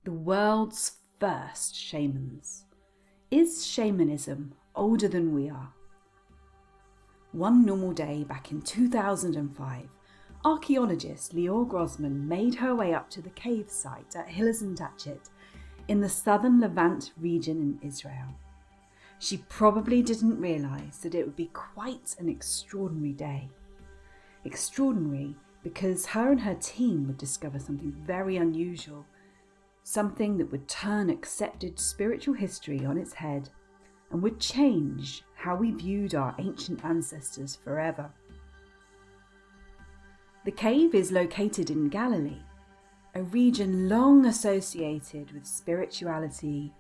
The world's first shamans. Is shamanism older than we are? One normal day back in 2005, archaeologist Leore Grosman made her way up to the cave site at Hilazon Tachtit in the Southern Levant region in Israel. She probably didn't realise that it would be quite an extraordinary day. Extraordinary because her and her team would discover something very unusual, something that would turn accepted spiritual history on its head and would change how we viewed our ancient ancestors forever. The cave is located in Galilee, a region long associated with spirituality,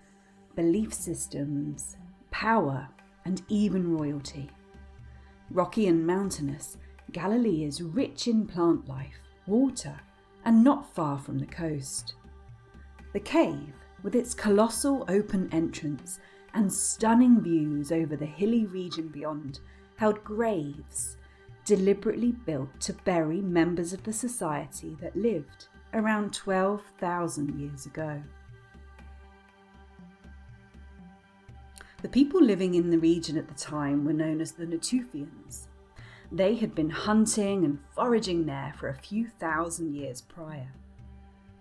belief systems, power, and even royalty. Rocky and mountainous, Galilee is rich in plant life, water, and not far from the coast. The cave, with its colossal open entrance and stunning views over the hilly region beyond, held graves deliberately built to bury members of the society that lived around 12,000 years ago. The people living in the region at the time were known as the Natufians. They had been hunting and foraging there for a few thousand years prior.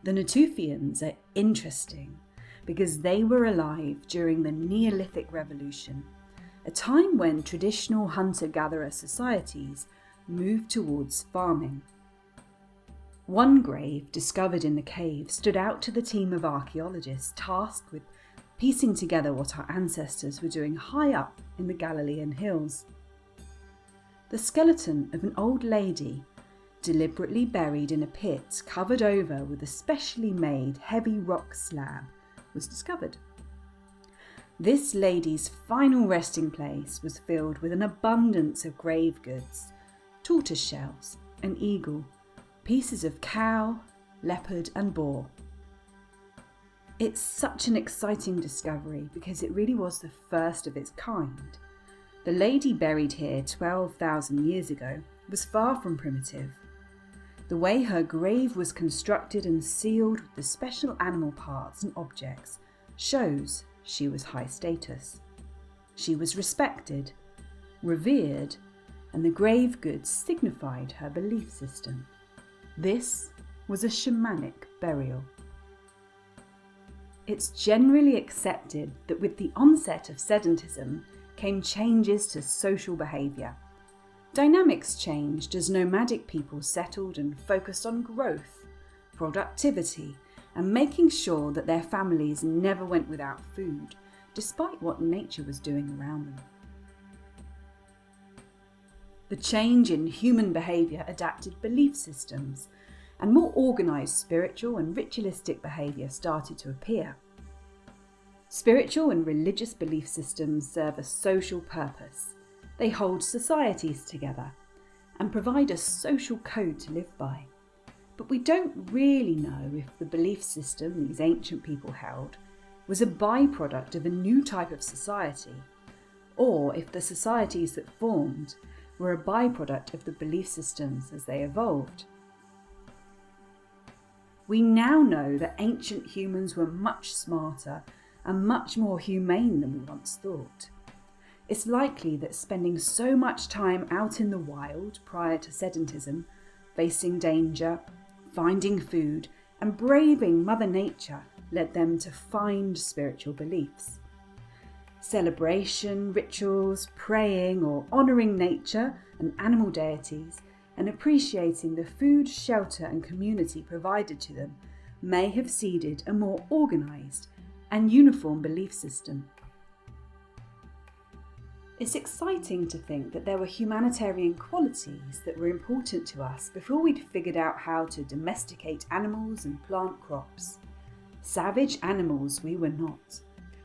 The Natufians are interesting because they were alive during the Neolithic Revolution, a time when traditional hunter-gatherer societies moved towards farming. One grave discovered in the cave stood out to the team of archaeologists tasked with piecing together what our ancestors were doing high up in the Galilean hills. The skeleton of an old lady, deliberately buried in a pit covered over with a specially made heavy rock slab, was discovered. This lady's final resting place was filled with an abundance of grave goods, tortoise shells, an eagle, pieces of cow, leopard and boar. It's such an exciting discovery because it really was the first of its kind. The lady buried here 12,000 years ago was far from primitive. The way her grave was constructed and sealed with the special animal parts and objects shows she was high status. She was respected, revered, and the grave goods signified her belief system. This was a shamanic burial. It's generally accepted that with the onset of sedentism came changes to social behaviour. Dynamics changed as nomadic people settled and focused on growth, productivity, and making sure that their families never went without food, despite what nature was doing around them. The change in human behaviour adapted belief systems, and more organised spiritual and ritualistic behaviour started to appear. Spiritual and religious belief systems serve a social purpose. They hold societies together and provide a social code to live by. But we don't really know if the belief system these ancient people held was a byproduct of a new type of society, or if the societies that formed were a byproduct of the belief systems as they evolved. We now know that ancient humans were much smarter and much more humane than we once thought. It's likely that spending so much time out in the wild prior to sedentism, facing danger, finding food, and braving Mother Nature led them to find spiritual beliefs. Celebration, rituals, praying, or honouring nature and animal deities, and appreciating the food, shelter, and community provided to them may have seeded a more organised and uniform belief system. It's exciting to think that there were humanitarian qualities that were important to us before we'd figured out how to domesticate animals and plant crops. Savage animals we were not.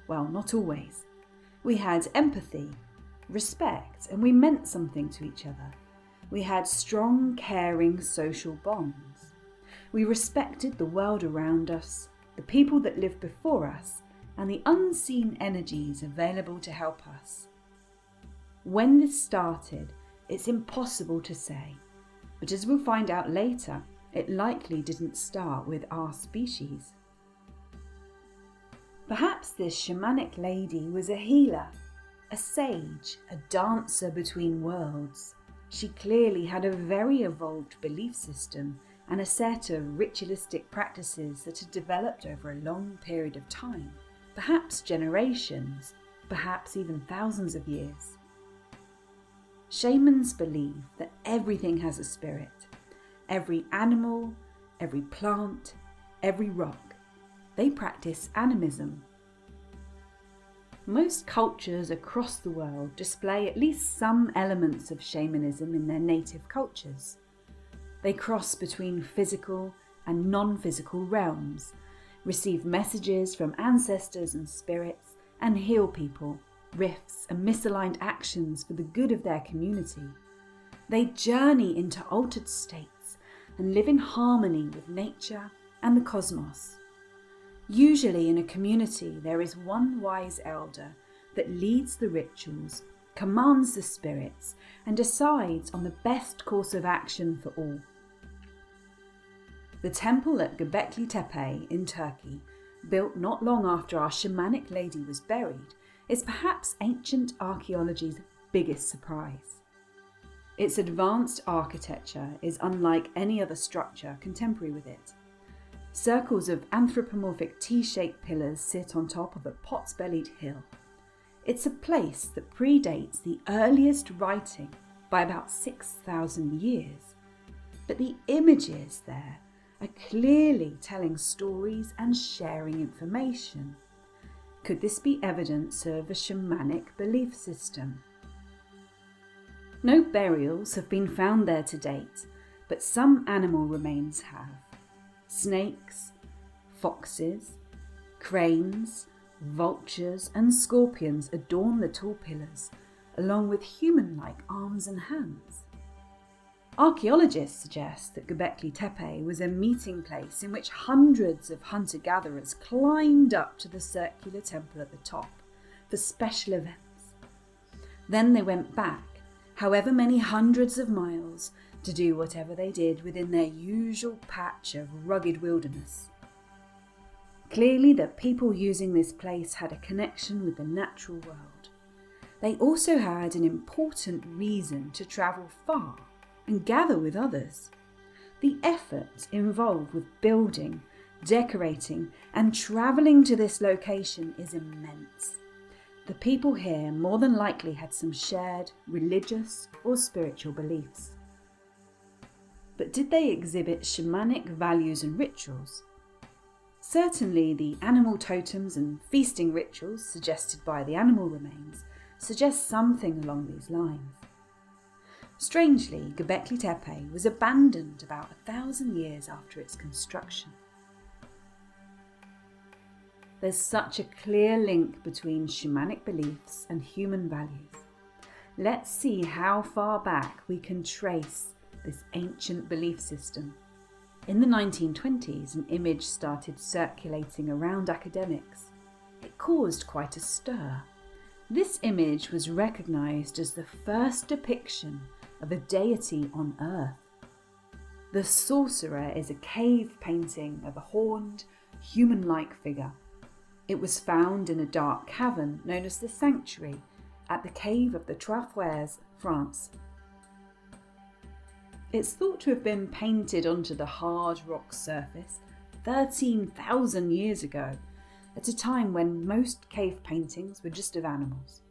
Well, not always. We had empathy, respect, and we meant something to each other. We had strong, caring social bonds. We respected the world around us, the people that lived before us, and the unseen energies available to help us. When this started, it's impossible to say, but as we'll find out later, it likely didn't start with our species. Perhaps this shamanic lady was a healer, a sage, a dancer between worlds. She clearly had a very evolved belief system and a set of ritualistic practices that had developed over a long period of time, perhaps generations, perhaps even thousands of years. Shamans believe that everything has a spirit. Every animal, every plant, every rock. They practice animism. Most cultures across the world display at least some elements of shamanism in their native cultures. They cross between physical and non-physical realms, receive messages from ancestors and spirits, and heal people, rifts and misaligned actions for the good of their community. They journey into altered states and live in harmony with nature and the cosmos. Usually in a community there is one wise elder that leads the rituals, commands the spirits, and decides on the best course of action for all. The temple at Göbekli Tepe in Turkey, built not long after our shamanic lady was buried, is perhaps ancient archaeology's biggest surprise. Its advanced architecture is unlike any other structure contemporary with it. Circles of anthropomorphic T-shaped pillars sit on top of a pot's-bellied hill. It's a place that predates the earliest writing by about 6,000 years. But the images there are clearly telling stories and sharing information. Could this be evidence of a shamanic belief system? No burials have been found there to date, but some animal remains have. Snakes, foxes, cranes, vultures and scorpions adorn the tall pillars, along with human-like arms and hands. Archaeologists suggest that Göbekli Tepe was a meeting place in which hundreds of hunter-gatherers climbed up to the circular temple at the top for special events. Then they went back, however many hundreds of miles, to do whatever they did within their usual patch of rugged wilderness. Clearly the people using this place had a connection with the natural world. They also had an important reason to travel far and gather with others. The effort involved with building, decorating, and travelling to this location is immense. The people here more than likely had some shared religious or spiritual beliefs. But did they exhibit shamanic values and rituals? Certainly the animal totems and feasting rituals suggested by the animal remains suggest something along these lines. Strangely, Göbekli Tepe was abandoned about 1,000 years after its construction. There's such a clear link between shamanic beliefs and human values. Let's see how far back we can trace this ancient belief system. In the 1920s, an image started circulating around academics. It caused quite a stir. This image was recognised as the first depiction of a deity on Earth. The sorcerer is a cave painting of a horned, human-like figure. It was found in a dark cavern known as the Sanctuary at the cave of the Trois Frères, France. It's thought to have been painted onto the hard rock surface 13,000 years ago, at a time when most cave paintings were just of animals.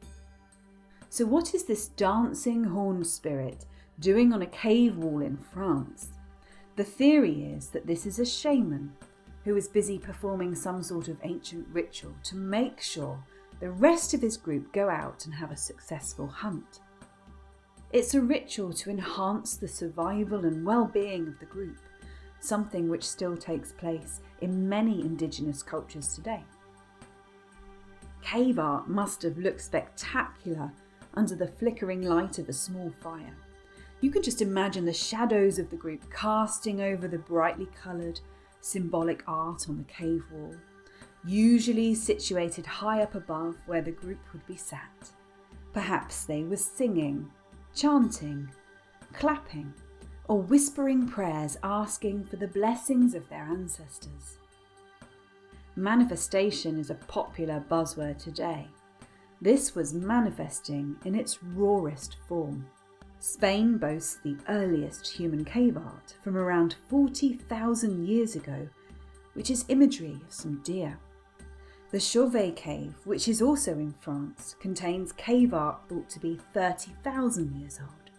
So what is this dancing horned spirit doing on a cave wall in France? The theory is that this is a shaman who is busy performing some sort of ancient ritual to make sure the rest of his group go out and have a successful hunt. It's a ritual to enhance the survival and well-being of the group, something which still takes place in many indigenous cultures today. Cave art must have looked spectacular under the flickering light of a small fire. You can just imagine the shadows of the group casting over the brightly coloured, symbolic art on the cave wall, usually situated high up above where the group would be sat. Perhaps they were singing, chanting, clapping, or whispering prayers asking for the blessings of their ancestors. Manifestation is a popular buzzword today. This was manifesting in its rawest form. Spain boasts the earliest human cave art from around 40,000 years ago, which is imagery of some deer. The Chauvet cave, which is also in France, contains cave art thought to be 30,000 years old.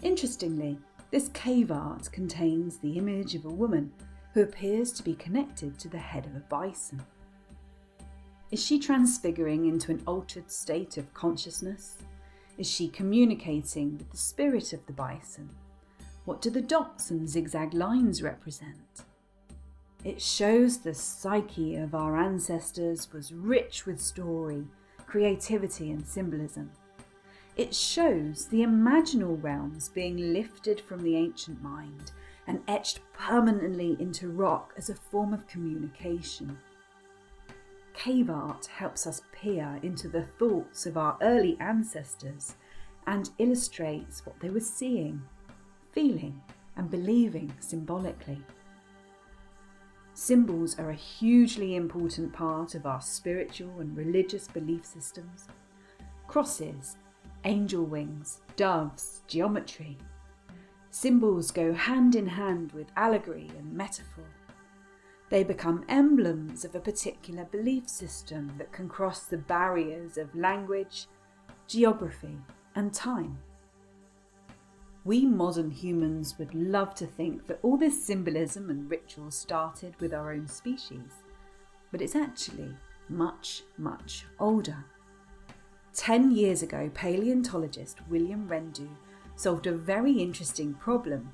Interestingly, this cave art contains the image of a woman who appears to be connected to the head of a bison. Is she transfiguring into an altered state of consciousness? Is she communicating with the spirit of the bison? What do the dots and zigzag lines represent? It shows the psyche of our ancestors was rich with story, creativity and symbolism. It shows the imaginal realms being lifted from the ancient mind and etched permanently into rock as a form of communication. Cave art helps us peer into the thoughts of our early ancestors and illustrates what they were seeing, feeling, and believing symbolically. Symbols are a hugely important part of our spiritual and religious belief systems. Crosses, angel wings, doves, geometry. Symbols go hand in hand with allegory and metaphor. They become emblems of a particular belief system that can cross the barriers of language, geography, and time. We modern humans would love to think that all this symbolism and ritual started with our own species, but it's actually much, much older. 10 years ago, paleontologist William Rendu solved a very interesting problem.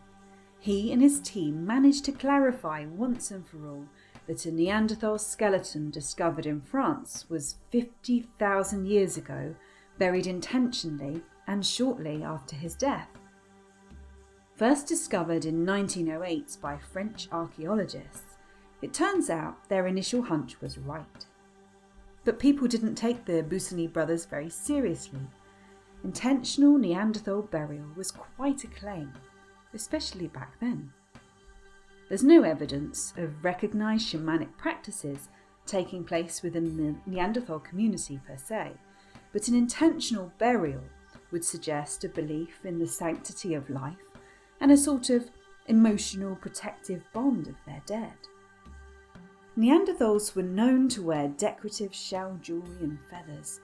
He and his team managed to clarify once and for all that a Neanderthal skeleton discovered in France was 50,000 years ago, buried intentionally and shortly after his death. First discovered in 1908 by French archaeologists, it turns out their initial hunch was right. But people didn't take the Busoni brothers very seriously. Intentional Neanderthal burial was quite a claim, especially back then. There's no evidence of recognised shamanic practices taking place within the Neanderthal community per se, but an intentional burial would suggest a belief in the sanctity of life and a sort of emotional protective bond of their dead. Neanderthals were known to wear decorative shell jewellery and feathers.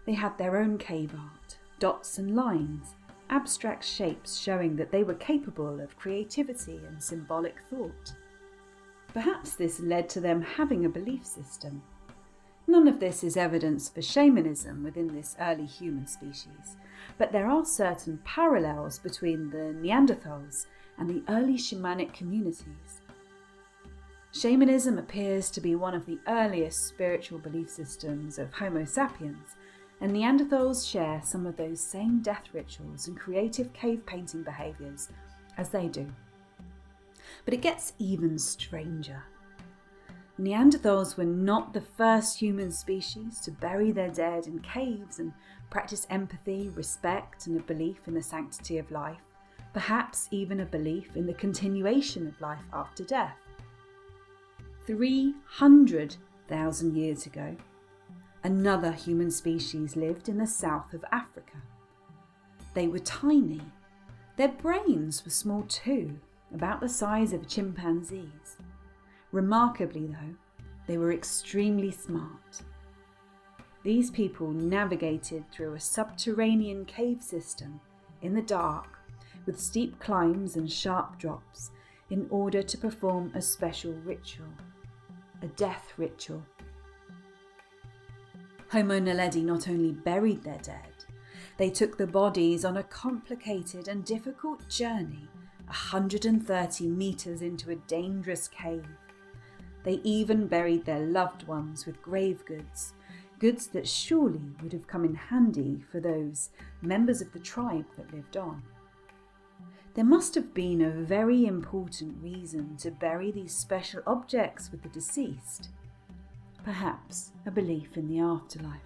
They had their own cave art, dots and lines, abstract shapes showing that they were capable of creativity and symbolic thought. Perhaps this led to them having a belief system. None of this is evidence for shamanism within this early human species, but there are certain parallels between the Neanderthals and the early shamanic communities. Shamanism appears to be one of the earliest spiritual belief systems of Homo sapiens, and Neanderthals share some of those same death rituals and creative cave painting behaviours as they do. But it gets even stranger. Neanderthals were not the first human species to bury their dead in caves and practice empathy, respect, and a belief in the sanctity of life, perhaps even a belief in the continuation of life after death. 300,000 years ago, another human species lived in the south of Africa. They were tiny. Their brains were small too, about the size of chimpanzees. Remarkably though, they were extremely smart. These people navigated through a subterranean cave system in the dark with steep climbs and sharp drops in order to perform a special ritual, a death ritual. Homo naledi not only buried their dead, they took the bodies on a complicated and difficult journey 130 metres into a dangerous cave. They even buried their loved ones with grave goods, goods that surely would have come in handy for those members of the tribe that lived on. There must have been a very important reason to bury these special objects with the deceased. Perhaps a belief in the afterlife.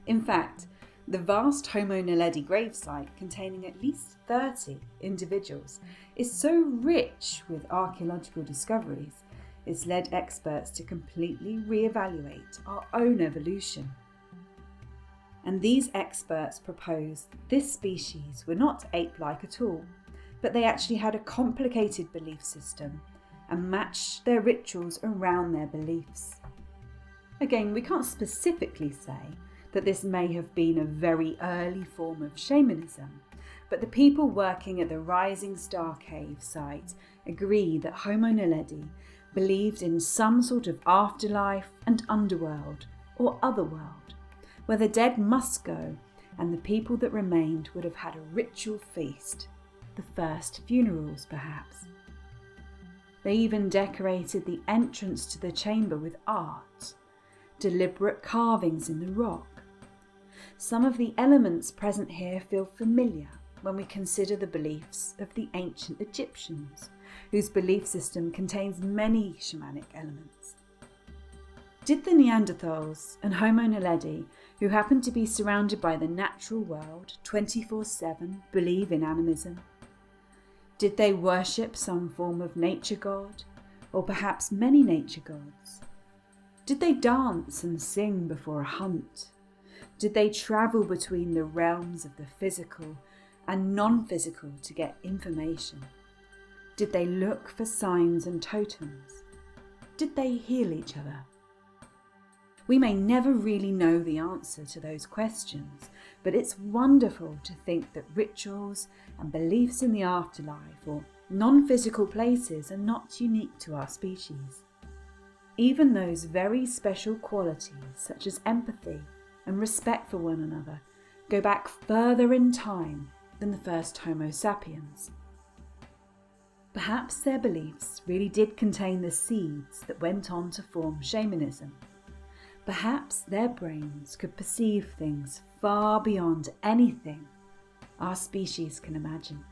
In fact, the vast Homo naledi gravesite, containing at least 30 individuals, is so rich with archaeological discoveries, it's led experts to completely reevaluate our own evolution. And these experts propose that this species were not ape-like at all, but they actually had a complicated belief system and matched their rituals around their beliefs. Again, we can't specifically say that this may have been a very early form of shamanism, but the people working at the Rising Star Cave site agree that Homo naledi believed in some sort of afterlife and underworld or otherworld, where the dead must go and the people that remained would have had a ritual feast, the first funerals perhaps. They even decorated the entrance to the chamber with art, deliberate carvings in the rock. Some of the elements present here feel familiar when we consider the beliefs of the ancient Egyptians, whose belief system contains many shamanic elements. Did the Neanderthals and Homo naledi, who happened to be surrounded by the natural world 24/7, believe in animism? Did they worship some form of nature god, or perhaps many nature gods? Did they dance and sing before a hunt? Did they travel between the realms of the physical and non-physical to get information? Did they look for signs and totems? Did they heal each other? We may never really know the answer to those questions, but it's wonderful to think that rituals and beliefs in the afterlife or non-physical places are not unique to our species. Even those very special qualities such as empathy and respect for one another go back further in time than the first Homo sapiens. Perhaps their beliefs really did contain the seeds that went on to form shamanism. Perhaps their brains could perceive things far beyond anything our species can imagine.